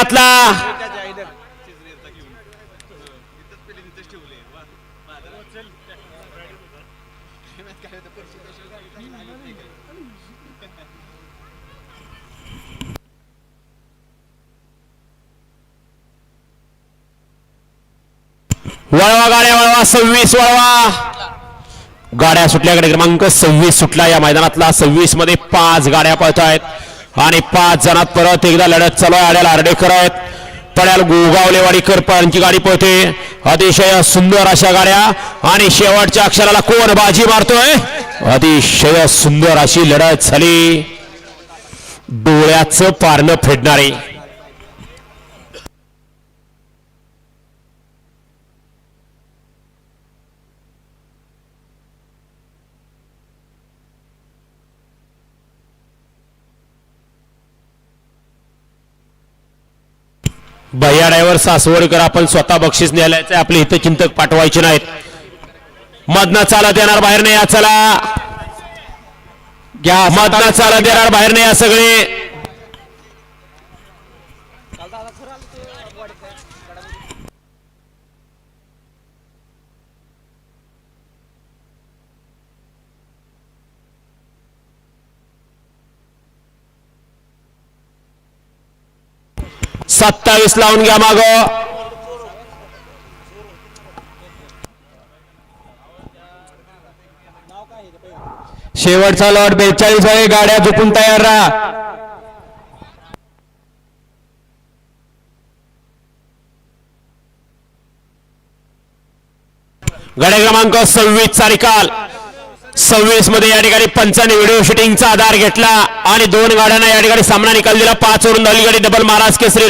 मैदानातला वळवा गाड्या वळवा 26 वळवा गाड्या सुटल्याकडे क्रमांक 26 सुटला या मैदानातला 26 मध्ये 5 गाड्या पळत आहेत आणि 5 जणात परत एकदा लढत चालू आहे आड्याला आर्डेकर आहेत पड्याल गोगावलेवाडीकर यांची गाडी पळते अतिशय सुंदर अशा गाड्या आणि शेवटच्या अक्षराला कोण बाजी मारतोय अतिशय सुंदर अशी लढत झाली डोळ्याचं पारणं फेडणारे भैया ड्रायव्हर सासवडकर आपण स्वतः बक्षीस न्यायलायचे आपले हितचिंतक पाठवायचे नाहीत मधनं चालत येणार बाहेर नाही या चला घ्या मधनं चालत येणार बाहेर नाही या सगळे 27 लावून घ्या माग शेवटचा लॉट 42 आहे गाड्या झोपून तयार राहा गाड्या क्रमांक 26 चा निकाल 26 मध्ये या ठिकाणी पंचांनी व्हिडिओ शूटिंगचा आधार घेतला आणि 2 गाड्यांना या ठिकाणी सामना निकाल दिला 5 वरून झाली गाडी डबल महाराज केसरी